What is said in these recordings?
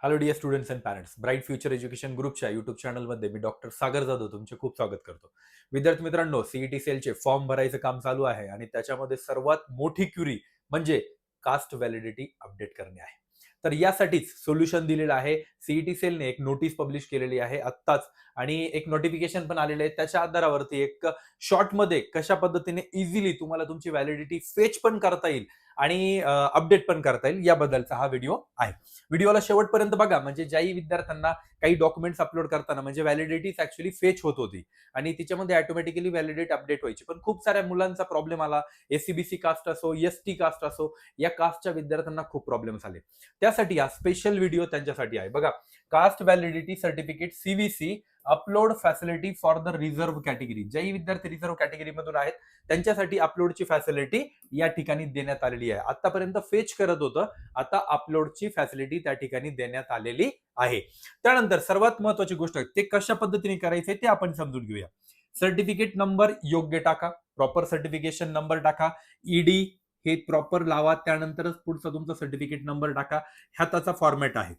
Hello dear students and parents, bright future education ग्रुपच्या YouTube चॅनलमध्ये मी डॉक्टर सागर जाधव तुमचे खूप स्वागत करतो. विद्यार्थी मित्रांनो, सीईटी सेलचे फॉर्म भरायचं काम चालू आहे आणि त्याच्यामध्ये सर्वात मोठी क्युरी म्हणजे कास्ट व्हॅलिडिटी अपडेट करणे आहे. तर यासाठीच सोल्युशन दिलेलं आहे. सीईटी सेलने एक नोटीस पब्लिश केलेली आहे आत्ताच आणि एक नोटिफिकेशन पण आलेलं आहे. त्याच्या आधारावरती एक शॉर्टमध्ये कशा पद्धतीने इझिली तुम्हाला तुमची व्हॅलिडिटी फेच पण करता येईल आणि अपडेट पण करता येईल याबद्दलचा हा व्हिडिओ आहे. व्हिडिओला शेवटपर्यंत बघा, म्हणजे ज्याही विद्यार्थ्यांना काही डॉक्युमेंट्स अपलोड करताना म्हणजे व्हॅलिडिटी ऍक्च्युअली फेच होत होती आणि तिच्यामध्ये ऑटोमॅटिकली व्हॅलिडेट अपडेट व्हायची, पण खूप साऱ्या मुलांचा प्रॉब्लेम आला. एससीबीसी कास्ट असो, एसटी कास्ट असो, या कास्टच्या विद्यार्थ्यांना खूप प्रॉब्लेम्स आले. त्यासाठी हा स्पेशल व्हिडिओ त्यांच्यासाठी आहे. बघा, caste validity certificate CVC upload facility for the reserve category. ज्याही विद्यार्थी रिझर्व्ह कॅटेगरी मधून आहेत त्यांच्यासाठी अपलोडची फॅसिलिटी या ठिकाणी देण्यात आलेली आहे. आतापर्यंत फेच करत होतं, आता अपलोडची फॅसिलिटी त्या ठिकाणी देण्यात आलेली आहे. त्यानंतर सर्वात महत्वाची गोष्ट, ते कशा पद्धतीने करायचे ते आपण समजून घेऊया. सर्टिफिकेट नंबर योग्य टाका, प्रॉपर सर्टिफिकेशन नंबर टाका, ईडी हे प्रॉपर लावा, त्यानंतरच पुढचा तुमचा सर्टिफिकेट नंबर टाका. ह्या त्याचा फॉर्मॅट आहे.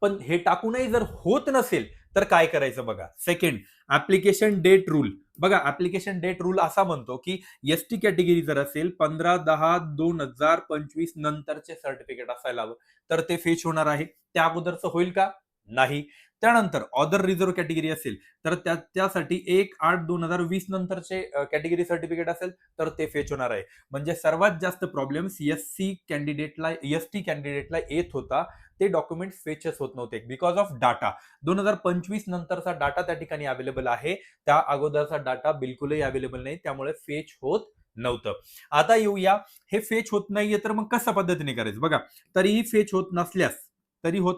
पण हे टाकूनही जर होत नसेल तर काय करायचं बघा. Second, application date rule. बघा, ऍप्लिकेशन डेट रूल असा म्हणतो की एसटी कॅटेगरी जर असेल 15/10/2025 नंतरचे सर्टिफिकेट असायला हवं, तर ते फेच होणार आहे. त्या अगोदरचं होईल का? नाही. त्यानंतर अदर रिझर्व्ह कॅटेगरी असेल तर त्यासाठी 1/8/2020 नंतरचे कॅटेगरी सर्टिफिकेट असेल तर ते फेच होणार आहे. म्हणजे सर्वात जास्त प्रॉब्लेम्स एसटी कॅन्डिडेटला येत होता. ते डॉक्युमेंट फेचच होत नव्हते बिकॉज ऑफ डाटा. 2025 नंतरचा डाटा त्या ठिकाणी अवेलेबल आहे, त्या अगोदरचा डाटा बिलकुलही अवेलेबल नाही, त्यामुळे फेच होत नव्हतं. आता येऊया, हे फेच होत नाहीये तर मग कशा पद्धतीने करायचं बघा. तरीही फेच होत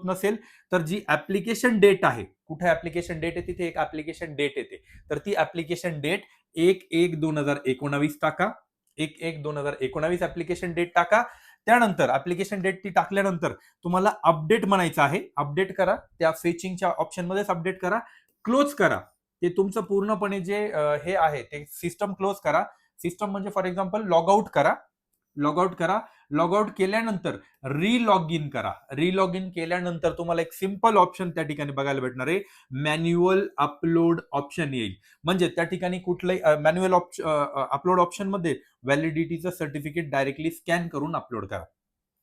नसेल तर जी ऍप्लिकेशन डेट आहे, कुठे ऍप्लिकेशन डेट आहे तिथे एक ऍप्लिकेशन डेट येते, तर ती ऍप्लिकेशन डेट 1/1/2019 टाका. 1/1/2019 ऍप्लिकेशन डेट टाका. त्यानंतर ऍप्लिकेशन डेट ती टाकल्यानंतर तुम्हाला अपडेट म्हणायचं आहे. अपडेट करा, त्या फेचिंगच्या ऑप्शन मध्येच अपडेट करा. क्लोज करा. ते तुमचं पूर्णपणे जे हे आहे ते सिस्टम क्लोज करा. सिस्टम म्हणजे फॉर एक्झाम्पल लॉग आउट करा. लॉग आउट केल्यानंतर लॉग इन करा. लॉग इन केल्यानंतर तुम्हाला एक सिंपल ऑप्शन त्या ठिकाणी बघायला भेटणार आहे. मॅन्युअल अपलोड ऑप्शन येईल. म्हणजे त्या ठिकाणी कुठलंही मॅन्युअल अपलोड ऑप्शन मध्ये व्हॅलिडिटीचं सर्टिफिकेट डायरेक्टली स्कॅन करून अपलोड करा.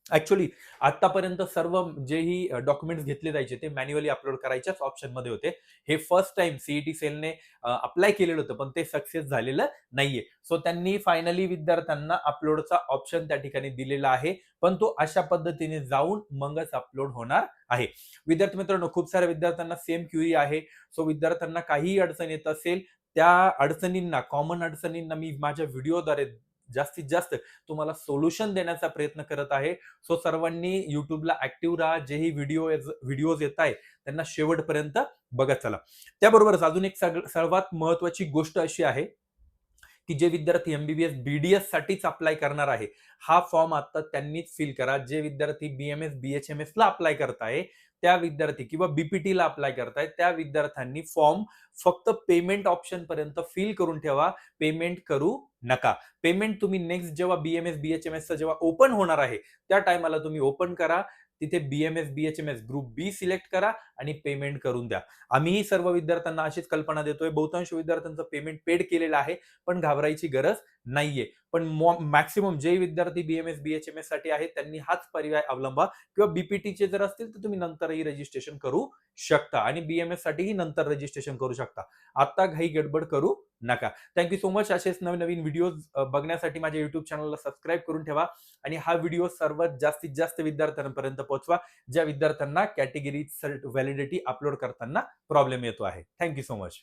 ऍक्च्युअली आतापर्यंत सर्व जेही डॉक्युमेंट्स घेतले जायचे ते मॅन्युअली अपलोड करायच्याच ऑप्शन मध्ये होते. हे फर्स्ट टाइम सीईटी सेलने अप्लाय केलेलं होतं, पण ते सक्सेस झालेलं नाहीये. सो त्यांनी फायनली विद्यार्थ्यांना अपलोडचा ऑप्शन त्या ठिकाणी दिलेला आहे, पण तो अशा पद्धतीने जाऊन मगच अपलोड होणार आहे. विद्यार्थी मित्रांनो, खूप साऱ्या विद्यार्थ्यांना सेम क्युरी आहे. सो विद्यार्थ्यांना काहीही अडचण येत असेल, त्या अडचणींना, कॉमन अडचणींना मी माझ्या व्हिडिओद्वारे जास्तीत जास्त तुम्हाला सोल्युशन देण्याचा प्रयत्न करत आहे. सो सर्वांनी युट्यूबला ऍक्टिव्ह राहा. जेही व्हिडिओज येत आहे त्यांना शेवटपर्यंत बघत चला. त्याबरोबरच अजून एक सर्वात महत्वाची गोष्ट अशी आहे की जे विद्यार्थी एमबीबीएस बीडीएस साठीच अप्लाय करणार आहे, हा फॉर्म आता त्यांनीच फिल करा. जे विद्यार्थी बीएमएस बीएचएमएस ला अप्लाय करताय त्या विद्यार्थी किंवा बीपीटी ला अप्लाय करताय त्या विद्यार्थ्यांनी फॉर्म फक्त पेमेंट ऑप्शन पर्यंत फिल करून ठेवा. पेमेंट करू नका. पेमेंट तुम्ही नेक्स्ट जेव्हा बीएमएस बीएचएमएस जेव्हा ओपन होणार आहे त्या टायमाला तुम्ही ओपन करा. तिथे बीएमएस बीएचएमएस ग्रुप बी सिलेक्ट करा आणि पेमेंट करून द्या. आम्ही सर्व विद्यार्थ्यांना अशीच कल्पना देतोय. बहुतांश विद्यार्थ्यांचं पेमेंट पेड केलेलं आहे, पण घाबरायची गरज नाहीये. पण मॅक्सिमम जे विद्यार्थी बीएमएस बीएचएमएस साठी आहेत त्यांनी हाच पर्याय अवलंबा, किंवा बीपीटीचे जर असतील तर तुम्ही नंतरही रजिस्ट्रेशन करू शकता आणि बीएमएस साठीही नंतर रजिस्ट्रेशन करू शकता. आता घाई गडबड करू नका. Thank you so much. असेच नवीन नवीन व्हिडिओज बघण्यासाठी माझ्या युट्यूब चॅनलला सबस्क्राईब करून ठेवा आणि हा व्हिडिओ सर्वात जास्तीत जास्त विद्यार्थ्यांपर्यंत पोहोचवा ज्या विद्यार्थ्यांना कॅटेगरी व्हॅलिडिटी अपलोड करताना प्रॉब्लेम येतो आहे. Thank you so much.